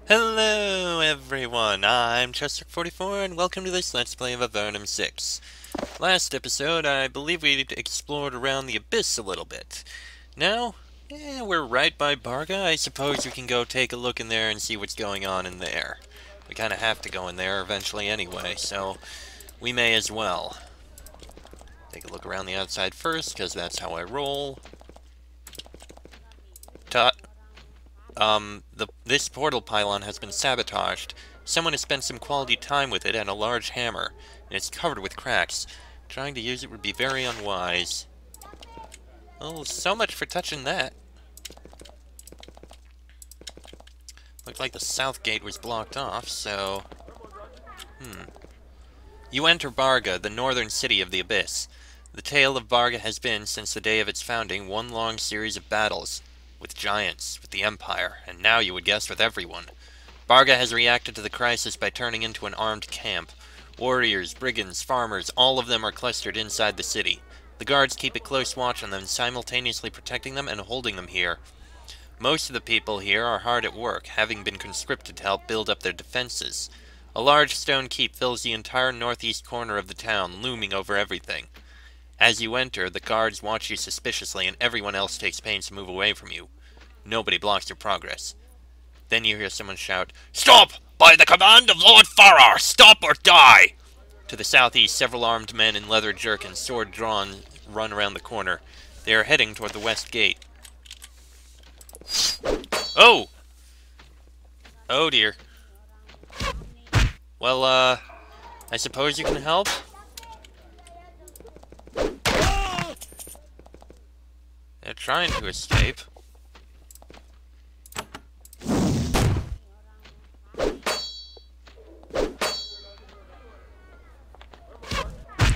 Hello everyone, I'm Chester44 and welcome to this Let's Play of Avernum 6. Last episode, I believe we explored around the Abyss a little bit. Now, we're right by Barga. I suppose we can go take a look in there and see what's going on in there. We kinda have to go in there eventually anyway, so we may as well. Take a look around the outside first, because that's how I roll. This portal pylon has been sabotaged. Someone has spent some quality time with it and a large hammer, and it's covered with cracks. Trying to use it would be very unwise. Oh, so much for touching that. Looked like the south gate was blocked off, so... You enter Barga, the northern city of the Abyss. The tale of Barga has been, since the day of its founding, one long series of battles. With giants, with the Empire, and now you would guess with everyone. Barga has reacted to the crisis by turning into an armed camp. Warriors, brigands, farmers, all of them are clustered inside the city. The guards keep a close watch on them, simultaneously protecting them and holding them here. Most of the people here are hard at work, having been conscripted to help build up their defenses. A large stone keep fills the entire northeast corner of the town, looming over everything. As you enter, the guards watch you suspiciously and everyone else takes pains to move away from you. Nobody blocks your progress. Then you hear someone shout, "Stop! By the command of Lord Farrar! Stop or die!" To the southeast, several armed men in leather jerkins, sword drawn, run around the corner. They are heading toward the west gate. Oh! Oh dear. Well, I suppose you can help? They're trying to escape.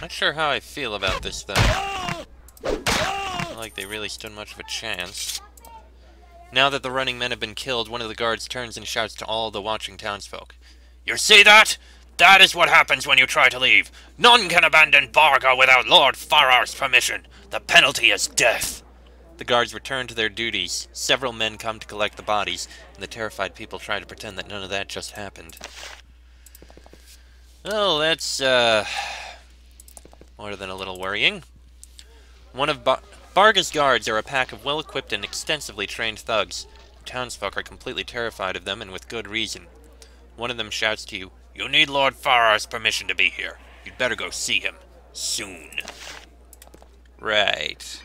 Not sure how I feel about this, though. Not like they really stood much of a chance. Now that the running men have been killed, one of the guards turns and shouts to all the watching townsfolk. "You see that? That is what happens when you try to leave. None can abandon Barga without Lord Farrar's permission. The penalty is death." The guards return to their duties. Several men come to collect the bodies, and the terrified people try to pretend that none of that just happened. Well, that's, more than a little worrying. One of Barga's guards are a pack of well-equipped and extensively trained thugs. The townsfolk are completely terrified of them, and with good reason. One of them shouts to you, "You need Lord Farrar's permission to be here. You'd better go see him. Soon." Right.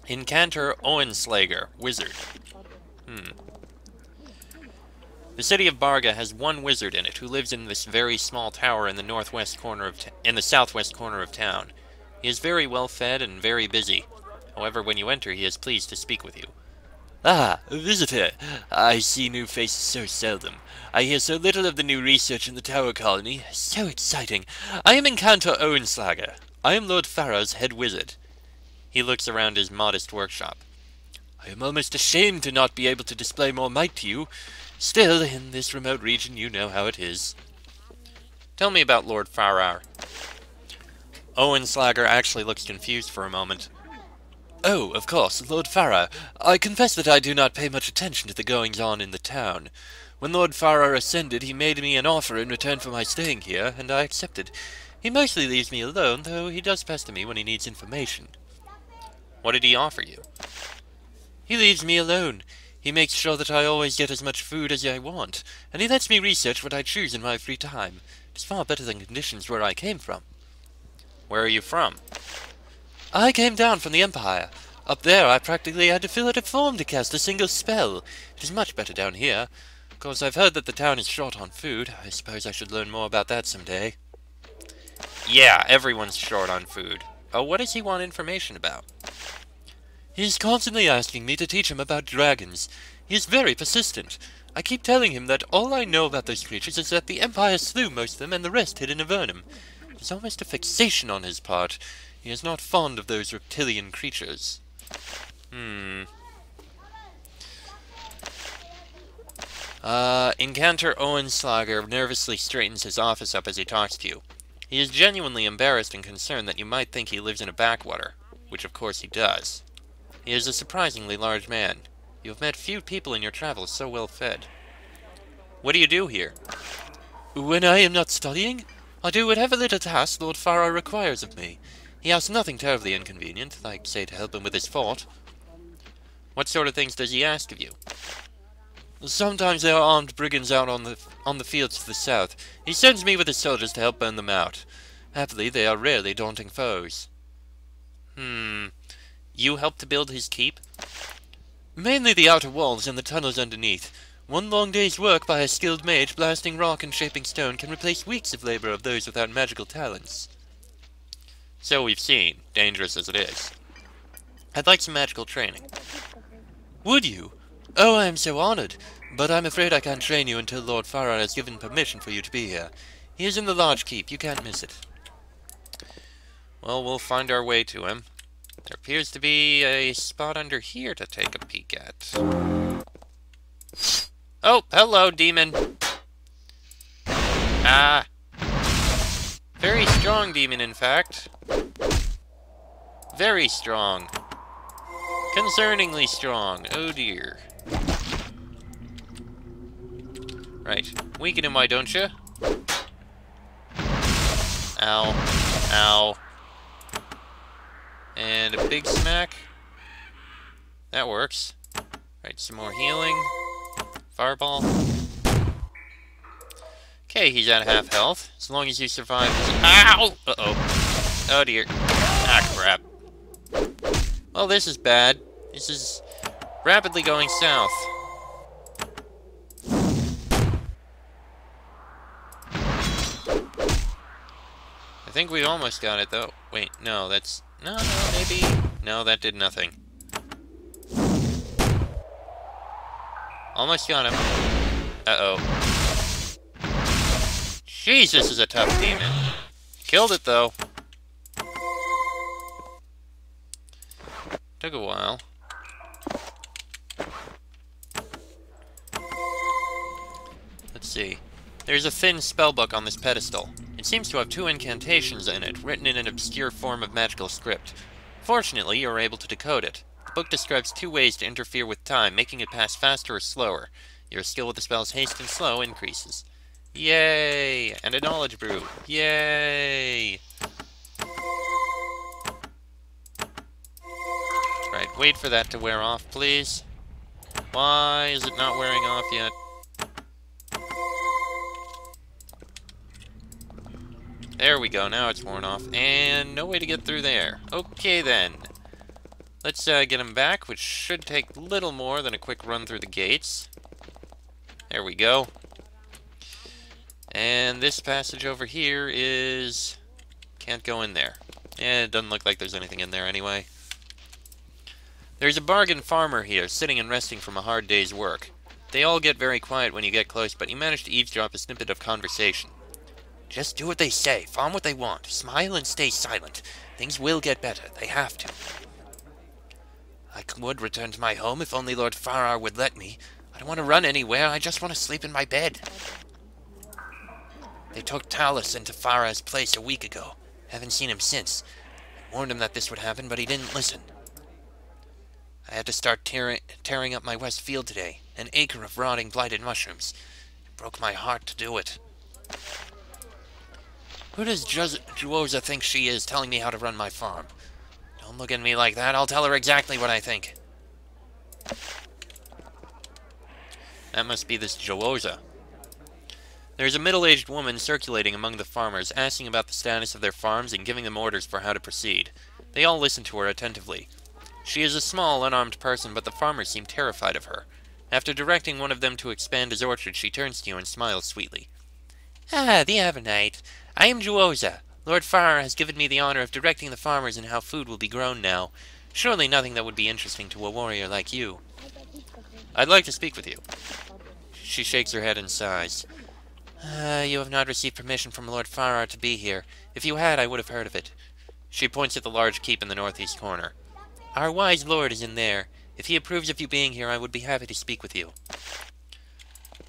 Incantor Owenslager, wizard. The city of Barga has one wizard in it who lives in this very small tower in the southwest corner of town. He is very well fed and very busy. However, when you enter, he is pleased to speak with you. "Ah, a visitor. I see new faces so seldom. I hear so little of the new research in the Tower Colony. So exciting. I am Incantor Owenslager. I am Lord Farrar's head wizard." He looks around his modest workshop. "I am almost ashamed to not be able to display more might to you. Still, in this remote region, you know how it is." "Tell me about Lord Farrar." Owenslager actually looks confused for a moment. "Oh, of course, Lord Farrar. I confess that I do not pay much attention to the goings-on in the town. When Lord Farrar ascended, he made me an offer in return for my staying here, and I accepted. He mostly leaves me alone, though he does pester me when he needs information." "What did he offer you?" "He leaves me alone. He makes sure that I always get as much food as I want, and he lets me research what I choose in my free time. It's far better than conditions where I came from." "Where are you from?" "I came down from the Empire. Up there I practically had to fill out a form to cast a single spell. It is much better down here. Of course, I've heard that the town is short on food. I suppose I should learn more about that someday." "Yeah, everyone's short on food. Oh, what does he want information about?" "He's constantly asking me to teach him about dragons. He is very persistent. I keep telling him that all I know about those creatures is that the Empire slew most of them and the rest hid in Avernum. It is almost a fixation on his part. He is not fond of those reptilian creatures." Incantor Owenslager nervously straightens his office up as he talks to you. He is genuinely embarrassed and concerned that you might think he lives in a backwater, which of course he does. He is a surprisingly large man. You have met few people in your travels so well fed. What do you do here? When I am not studying, I do whatever little task Lord Farrar requires of me. He asks nothing terribly inconvenient, like, say, to help him with his fort. What sort of things does he ask of you? Sometimes there are armed brigands out on the fields to the south. He sends me with his soldiers to help burn them out. Happily, they are rarely daunting foes. You helped to build his keep? Mainly the outer walls and the tunnels underneath. One long day's work by a skilled mage blasting rock and shaping stone can replace weeks of labor of those without magical talents. So we've seen, dangerous as it is. I'd like some magical training. Would you? Oh, I am so honored, but I'm afraid I can't train you until Lord Farrar has given permission for you to be here. He is in the large keep, you can't miss it. Well, we'll find our way to him. There appears to be a spot under here to take a peek at. Oh, hello, demon. Ah. Very strong demon, in fact. Very strong. Concerningly strong. Oh dear. Right. Weaken him, why don't you? Ow. Ow. And a big smack. That works. Right, some more healing. Fireball. Okay, he's at half health. As long as you survive. Ow! Uh-oh. Oh dear. Ah, crap. Well, this is bad. This is rapidly going south. I think we almost got it, though. Wait, no, that's... No, maybe... No, that did nothing. Almost got him. Uh-oh. Jeez, this is a tough demon. Killed it, though. Took a while. Let's see. There's a thin spellbook on this pedestal. It seems to have 2 incantations in it, written in an obscure form of magical script. Fortunately, you are able to decode it. The book describes 2 ways to interfere with time, making it pass faster or slower. Your skill with the spells haste and slow increases. Yay! And a knowledge brew. Yay! Right, wait for that to wear off, please. Why is it not wearing off yet? There we go, now it's worn off. And no way to get through there. Okay then. Let's get him back, which should take little more than a quick run through the gates. There we go. And this passage over here is... Can't go in there. It doesn't look like there's anything in there anyway. There's a bargain farmer here, sitting and resting from a hard day's work. They all get very quiet when you get close, but you manage to eavesdrop a snippet of conversation. Just do what they say, farm what they want, smile and stay silent. Things will get better, they have to. I would return to my home if only Lord Farrar would let me. I don't want to run anywhere, I just want to sleep in my bed. They took Talus into Farrar's place a week ago. Haven't seen him since. I warned him that this would happen, but he didn't listen. I had to start tearing up my west field today. An acre of rotting, blighted mushrooms. It broke my heart to do it. Who does Juoza think she is, telling me how to run my farm? Don't look at me like that, I'll tell her exactly what I think. That must be this Juoza. There's a middle-aged woman circulating among the farmers, asking about the status of their farms and giving them orders for how to proceed. They all listen to her attentively. She is a small, unarmed person, but the farmers seem terrified of her. After directing one of them to expand his orchard, she turns to you and smiles sweetly. Ah, the Avernite. I am Juoza. Lord Farrar has given me the honor of directing the farmers in how food will be grown now. Surely nothing that would be interesting to a warrior like you. I'd like to speak with you. She shakes her head and sighs. You have not received permission from Lord Farrar to be here. If you had, I would have heard of it. She points at the large keep in the northeast corner. Our wise lord is in there. If he approves of you being here, I would be happy to speak with you.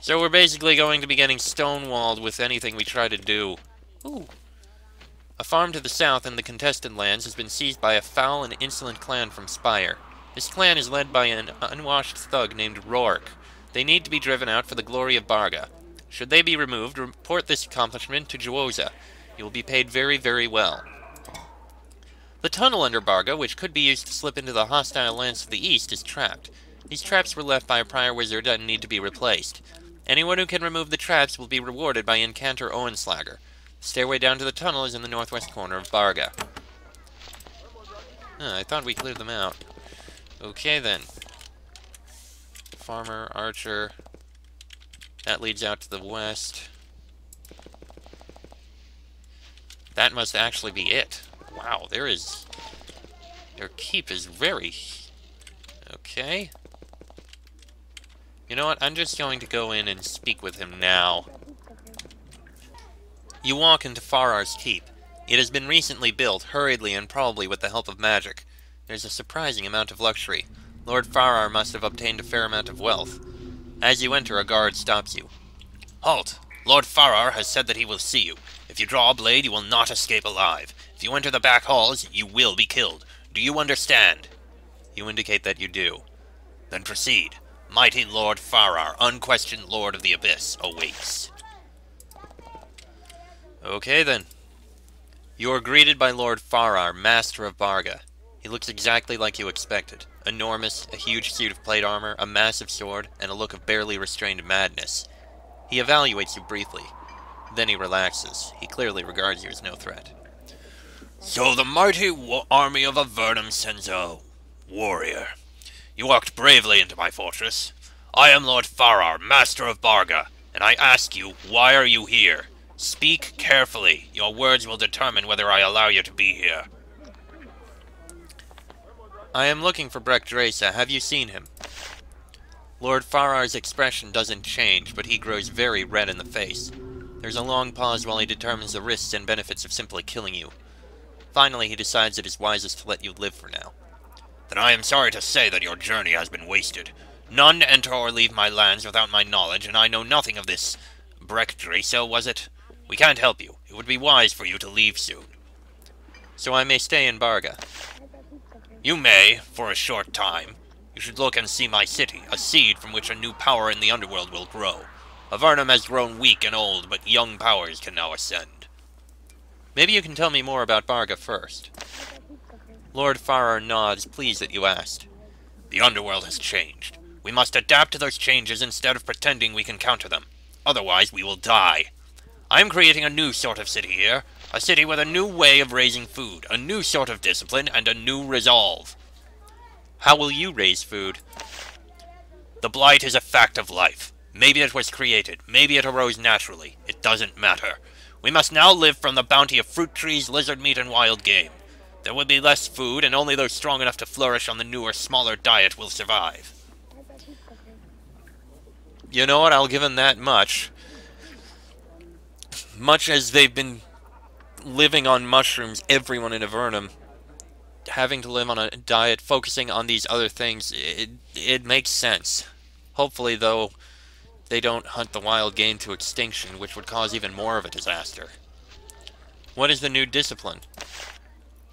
So we're basically going to be getting stonewalled with anything we try to do. Ooh. A farm to the south in the contested lands has been seized by a foul and insolent clan from Spire. This clan is led by an unwashed thug named Rourke. They need to be driven out for the glory of Barga. Should they be removed, report this accomplishment to Juoza. You will be paid very, very well. The tunnel under Barga, which could be used to slip into the hostile lands to the east, is trapped. These traps were left by a prior wizard and need to be replaced. Anyone who can remove the traps will be rewarded by Incantor Owenslager. The stairway down to the tunnel is in the northwest corner of Barga. I thought we cleared them out. Okay then. Farmer, Archer. That leads out to the west. That must actually be it. Wow, their keep is very... Okay. You know what, I'm just going to go in and speak with him now. You walk into Farar's keep. It has been recently built, hurriedly and probably with the help of magic. There's a surprising amount of luxury. Lord Farar must have obtained a fair amount of wealth. As you enter, a guard stops you. Halt! Lord Farar has said that he will see you. If you draw a blade, you will not escape alive. If you enter the back halls, you will be killed. Do you understand? You indicate that you do. Then proceed. Mighty Lord Farar, unquestioned Lord of the Abyss, awaits. Okay then. You are greeted by Lord Farar, Master of Barga. He looks exactly like you expected. Enormous, a huge suit of plate armor, a massive sword, and a look of barely restrained madness. He evaluates you briefly. Then he relaxes. He clearly regards you as no threat. So the mighty army of Avernum sends a warrior. You walked bravely into my fortress. I am Lord Farar, Master of Barga, and I ask you, why are you here? Speak carefully. Your words will determine whether I allow you to be here. I am looking for Breck Dresa. Have you seen him? Lord Farar's expression doesn't change, but he grows very red in the face. There's a long pause while he determines the risks and benefits of simply killing you. Finally, he decides it is wisest to let you live for now. Then I am sorry to say that your journey has been wasted. None enter or leave my lands without my knowledge, and I know nothing of this... Breck Dresa, was it? We can't help you. It would be wise for you to leave soon. So I may stay in Barga? You may, for a short time. You should look and see my city, a seed from which a new power in the underworld will grow. Avernum has grown weak and old, but young powers can now ascend. Maybe you can tell me more about Barga first. Lord Farar nods, pleased that you asked. The underworld has changed. We must adapt to those changes instead of pretending we can counter them. Otherwise, we will die. I am creating a new sort of city here. A city with a new way of raising food, a new sort of discipline, and a new resolve. How will you raise food? The blight is a fact of life. Maybe it was created, maybe it arose naturally. It doesn't matter. We must now live from the bounty of fruit trees, lizard meat, and wild game. There will be less food, and only those strong enough to flourish on the newer, smaller diet will survive. You know what, I'll give him that much. Much as they've been living on mushrooms, everyone in Avernum, having to live on a diet, focusing on these other things, it makes sense. Hopefully, though, they don't hunt the wild game to extinction, which would cause even more of a disaster. What is the new discipline?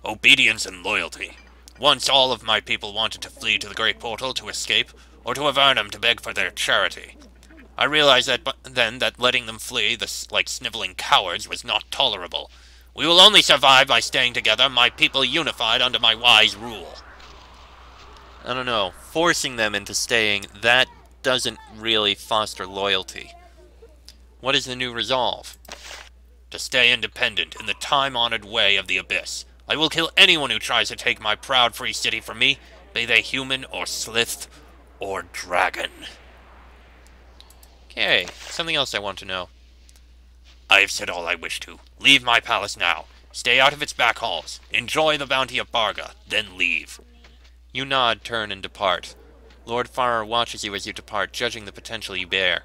Obedience and loyalty. Once all of my people wanted to flee to the Great Portal to escape, or to Avernum to beg for their charity. I realized then that letting them flee, like sniveling cowards, was not tolerable. We will only survive by staying together, my people unified under my wise rule. I don't know. Forcing them into staying, that doesn't really foster loyalty. What is the new resolve? To stay independent in the time-honored way of the Abyss. I will kill anyone who tries to take my proud free city from me, be they human or slith or dragon. Okay, something else I want to know. I have said all I wish to. Leave my palace now. Stay out of its back halls. Enjoy the bounty of Barga, then leave. You nod, turn, and depart. Lord Farar watches you as you depart, judging the potential you bear,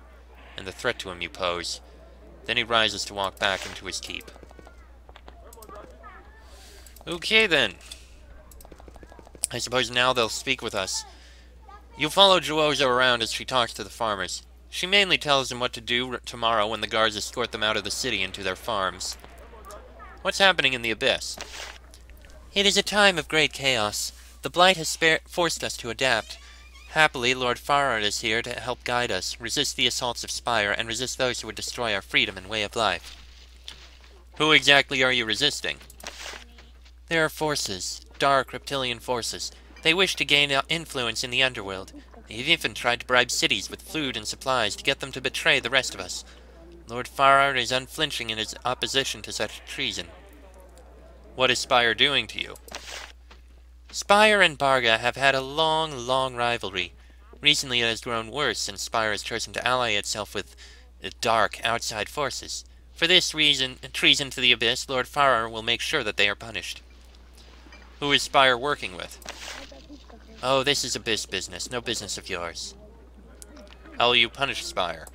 and the threat to him you pose. Then he rises to walk back into his keep. Okay then. I suppose now they'll speak with us. You follow Juoza around as she talks to the farmers. She mainly tells them what to do tomorrow when the guards escort them out of the city into their farms. What's happening in the Abyss? It is a time of great chaos. The Blight has forced us to adapt. Happily, Lord Farrar is here to help guide us, resist the assaults of Spire, and resist those who would destroy our freedom and way of life. Who exactly are you resisting? There are forces, dark reptilian forces. They wish to gain influence in the underworld. They've even tried to bribe cities with food and supplies to get them to betray the rest of us. Lord Farrar is unflinching in his opposition to such treason. What is Spire doing to you? Spire and Barga have had a long rivalry. Recently it has grown worse since Spire has chosen to ally itself with dark outside forces. For this reason, treason to the Abyss, Lord Farrar will make sure that they are punished. Who is Spire working with? Oh, this is Abyss business, no business of yours. How will you punish Spire?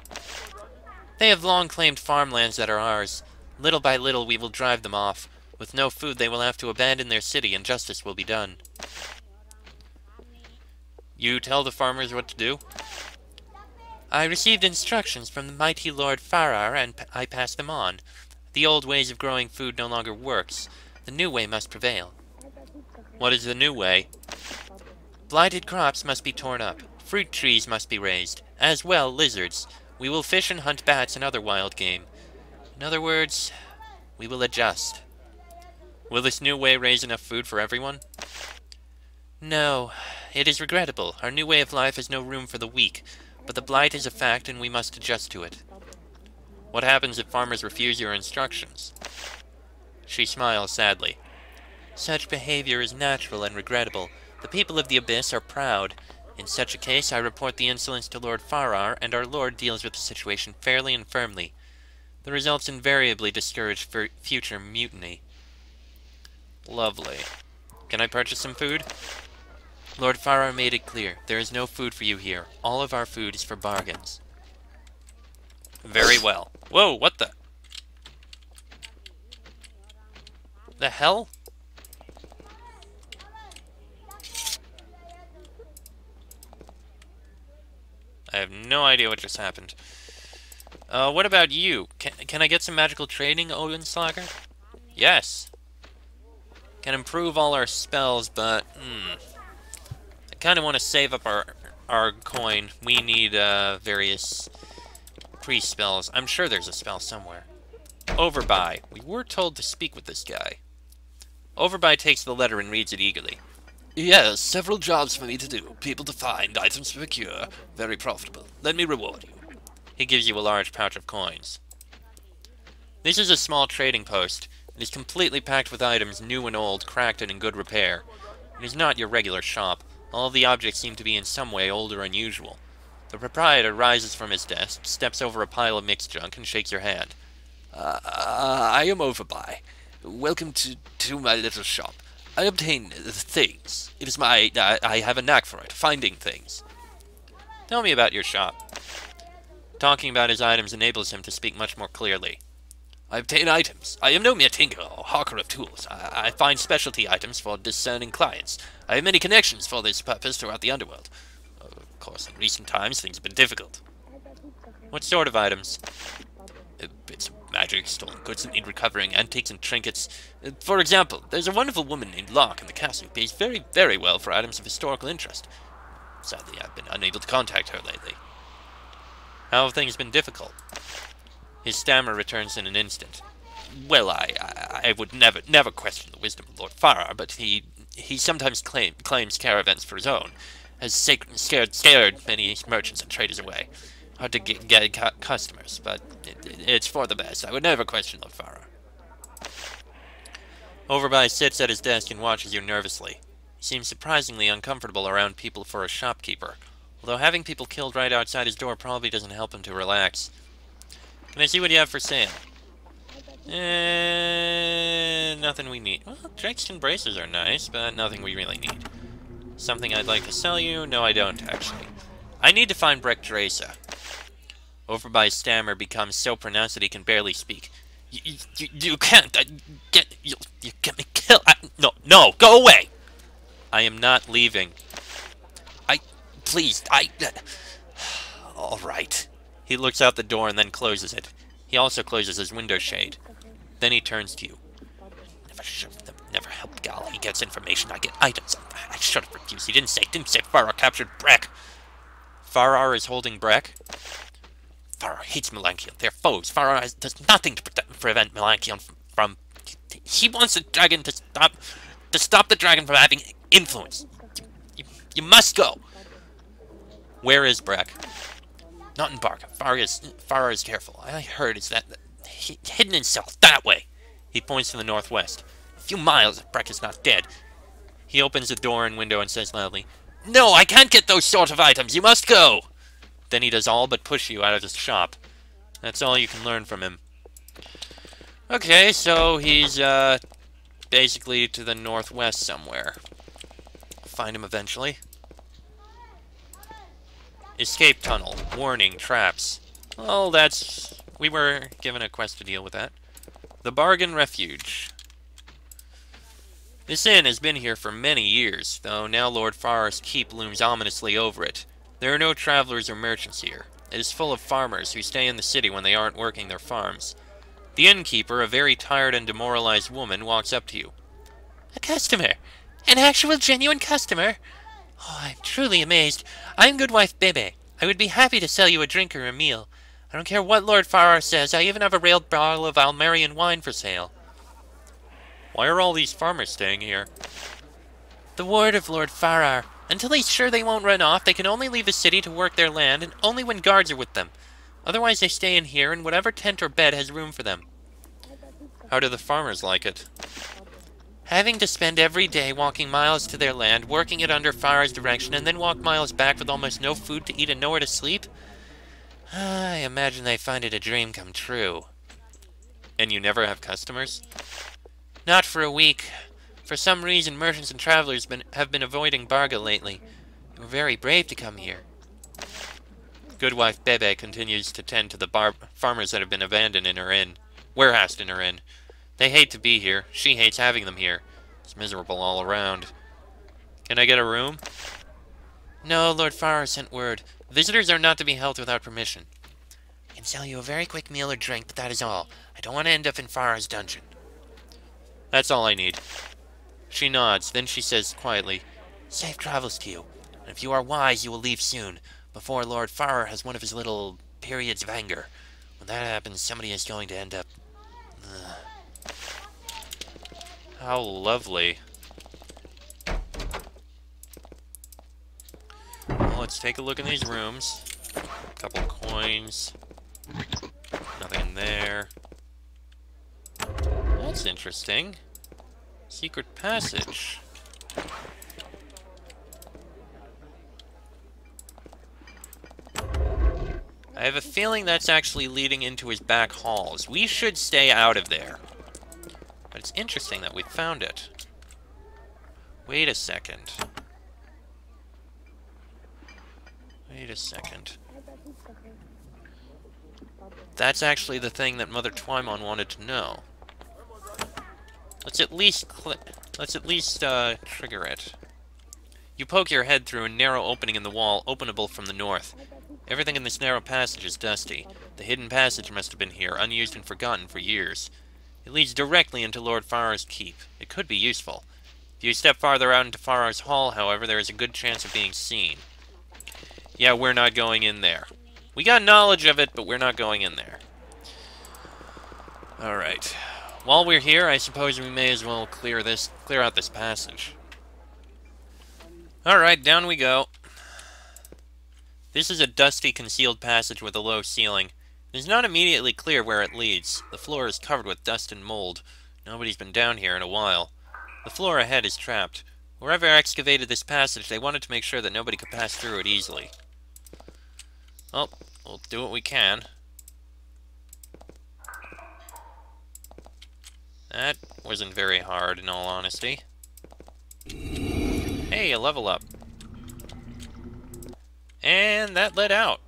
They have long claimed farmlands that are ours. Little by little we will drive them off. With no food they will have to abandon their city and justice will be done. You tell the farmers what to do? I received instructions from the mighty Lord Farrar and I passed them on. The old ways of growing food no longer works. The new way must prevail. What is the new way? Blighted crops must be torn up. Fruit trees must be raised. As well, lizards. We will fish and hunt bats and other wild game. In other words, we will adjust. Will this new way raise enough food for everyone? No. It is regrettable. Our new way of life has no room for the weak. But the blight is a fact and we must adjust to it. What happens if farmers refuse your instructions? She smiles sadly. Such behavior is natural and regrettable. The people of the Abyss are proud. In such a case, I report the insolence to Lord Farrar, and our Lord deals with the situation fairly and firmly. The results invariably discourage future mutiny. Lovely. Can I purchase some food? Lord Farrar made it clear. There is no food for you here. All of our food is for Barghans. Very well. Whoa, what the? The hell? I have no idea what just happened. What about you? Can I get some magical trading, Odinslager? Yes. Can improve all our spells, but I kind of want to save up our coin. We need various priest spells. I'm sure there's a spell somewhere. Overbuy. We were told to speak with this guy. Overbuy takes the letter and reads it eagerly. Yes, several jobs for me to do. People to find, items to procure. Very profitable. Let me reward you. He gives you a large pouch of coins. This is a small trading post. It is completely packed with items, new and old, cracked and in good repair. It is not your regular shop. All of the objects seem to be in some way old or unusual. The proprietor rises from his desk, steps over a pile of mixed junk, and shakes your hand. I am Overbuy. Welcome to my little shop. I obtain things. It is I have a knack for it, finding things. Tell me about your shop. Talking about his items enables him to speak much more clearly. I obtain items. I am no mere tinker or hawker of tools. I find specialty items for discerning clients. I have many connections for this purpose throughout the underworld. Of course, in recent times, things have been difficult. What sort of items? Bits of magic, stolen goods that need recovering, antiques and trinkets. For example, there's a wonderful woman named Locke in the castle who pays very, very well for items of historical interest. Sadly, I've been unable to contact her lately. How have things been difficult? His stammer returns in an instant. Well, I would never question the wisdom of Lord Farrar, but he sometimes claims caravans for his own, has scared many merchants and traders away. Hard to get customers, but it's for the best. I would never question Lord Farrar. Overbuy sits at his desk and watches you nervously. He seems surprisingly uncomfortable around people for a shopkeeper, although having people killed right outside his door probably doesn't help him to relax. Can I see what you have for sale? Nothing we need. Well, drakes and braces are nice, but nothing we really need. Something I'd like to sell you? No, I don't, actually. I need to find Breck Dresa. Overbuy's stammer becomes so pronounced that he can barely speak. You can't. You get me killed. No, go away. I am not leaving. Please, all right. He looks out the door and then closes it. He also closes his window shade. Then he turns to you. Never help Gal. He gets information. I get items. I should have refused. He didn't say Farrar captured Breck. Farrar is holding Breck. Farrar hates Melanchion. They're foes. Farrar does nothing to prevent Melanchion from... He wants the dragon to stop the dragon from having influence. You must go. Where is Breck? Not in Barca. Farrar is careful. I heard is that hidden in south, that way. He points to the northwest. A few miles if Breck is not dead. He opens the door and window and says loudly, "No, I can't get those sort of items. You must go." Then he does all but push you out of his shop. That's all you can learn from him. Okay, so he's basically to the northwest somewhere. Find him eventually. Escape tunnel. Warning, traps. Well, we were given a quest to deal with that. The Bargain Refuge. This inn has been here for many years, though now Lord Farrar's keep looms ominously over it. There are no travelers or merchants here. It is full of farmers who stay in the city when they aren't working their farms. The innkeeper, a very tired and demoralized woman, walks up to you. "A customer! An actual, genuine customer? Oh, I'm truly amazed. I'm Goodwife Bebe. I would be happy to sell you a drink or a meal. I don't care what Lord Farrar says. I even have a railed bottle of Almerian wine for sale." Why are all these farmers staying here? The word of Lord Farrar. Until he's sure they won't run off, they can only leave the city to work their land, and only when guards are with them. Otherwise they stay in here, and whatever tent or bed has room for them. How do the farmers like it? Having to spend every day walking miles to their land, working it under Farrar's direction, and then walk miles back with almost no food to eat and nowhere to sleep? I imagine they find it a dream come true. And you never have customers? Not for a week. For some reason, merchants and travelers have been avoiding Barga lately. They were very brave to come here. Goodwife Bebe continues to tend to the farmers that have been abandoned in her inn. Warehoused in her inn. They hate to be here. She hates having them here. It's miserable all around. Can I get a room? No, Lord Farrar sent word. Visitors are not to be held without permission. I can sell you a very quick meal or drink, but that is all. I don't want to end up in Farrar's dungeon. That's all I need. She nods, then she says quietly, "Safe travels to you. And if you are wise, you will leave soon, before Lord Farrar has one of his little periods of anger. When that happens, somebody is going to end up... How lovely. Well, let's take a look in these rooms. A couple coins. Nothing in there. That's interesting. Secret passage. I have a feeling that's actually leading into his back halls. We should stay out of there. But it's interesting that we found it. Wait a second. Wait a second. That's actually the thing that Mother Twymon wanted to know. Let's at least trigger it. You poke your head through a narrow opening in the wall, openable from the north. Everything in this narrow passage is dusty. The hidden passage must have been here, unused and forgotten for years. It leads directly into Lord Farrar's keep. It could be useful. If you step farther out into Farrar's hall, however, there is a good chance of being seen. Yeah, we're not going in there. We got knowledge of it, but we're not going in there. Alright. While we're here, I suppose we may as well clear out this passage. Alright, down we go. This is a dusty, concealed passage with a low ceiling. It is not immediately clear where it leads. The floor is covered with dust and mold. Nobody's been down here in a while. The floor ahead is trapped. Whoever excavated this passage, they wanted to make sure that nobody could pass through it easily. Well, we'll do what we can. That wasn't very hard, in all honesty. Hey, a level up. And that led out.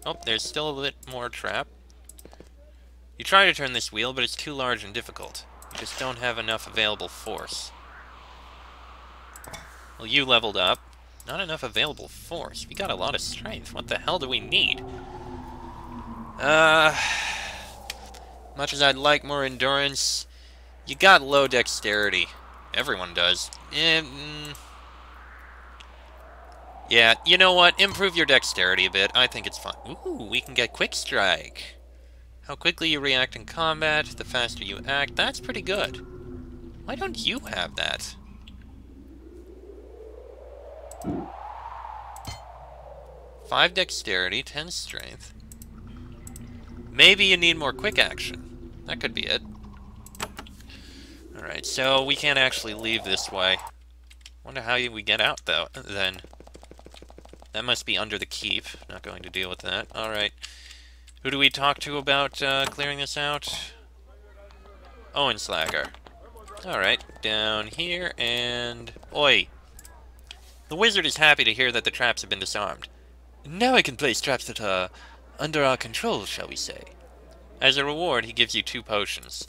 Oh, there's still a bit more trap. You try to turn this wheel, but it's too large and difficult. You just don't have enough available force. Well, you leveled up. Not enough available force. We got a lot of strength. What the hell do we need? Much as I'd like more endurance, you got low dexterity. Everyone does. Yeah, you know what? Improve your dexterity a bit. I think it's fun. Ooh, we can get Quick Strike. How quickly you react in combat, the faster you act. That's pretty good. Why don't you have that? Five dexterity, 10 strength. Maybe you need more quick action. That could be it. Alright, so we can't actually leave this way. Wonder how we get out, though, then. That must be under the keep. Not going to deal with that. Alright. Who do we talk to about clearing this out? Owenslager. Alright, down here, and... Oi! The wizard is happy to hear that the traps have been disarmed. Now I can place traps that are under our control, shall we say. As a reward, he gives you 2 potions.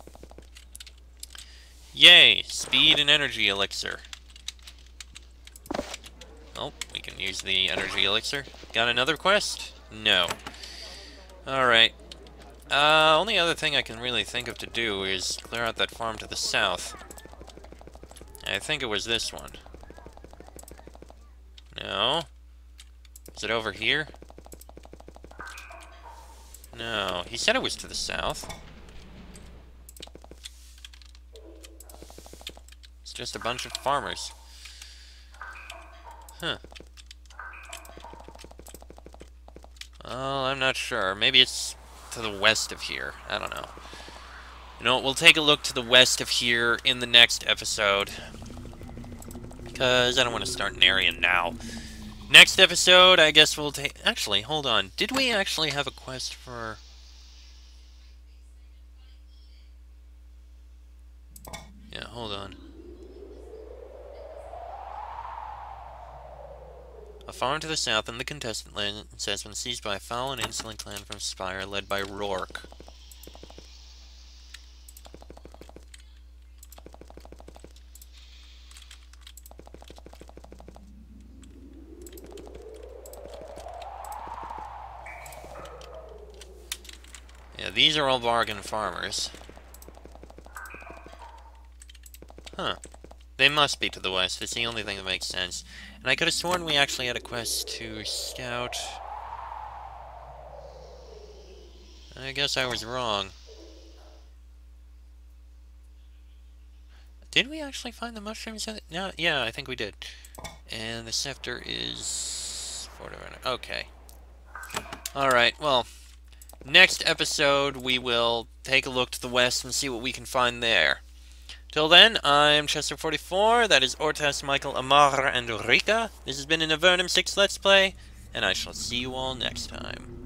Yay! Speed and energy elixir. Oh, we can use the energy elixir. Got another quest? No. Alright. Only other thing I can really think of to do is clear out that farm to the south. I think it was this one. No. Is it over here? No. He said it was to the south. It's just a bunch of farmers. Huh. Well, I'm not sure. Maybe it's to the west of here. I don't know. You know what? We'll take a look to the west of here in the next episode. Because I don't want to start an area now. Next episode, I guess we'll take... Actually, hold on. Did we actually have a quest for... Yeah, hold on. A farm to the south in the contestant land has been seized by a foul and insolent clan from Spire led by Rourke. Yeah, these are all bargain farmers. Huh. They must be to the west. It's the only thing that makes sense. And I could have sworn we actually had a quest to scout. I guess I was wrong. Did we actually find the mushrooms? No, yeah, I think we did. And the scepter is... Okay. Alright, well... Next episode, we will take a look to the west and see what we can find there. Till then, I'm Chester44, that is Ortas, Michael, Amar, and Rika. This has been an Avernum 6 Let's Play, and I shall see you all next time.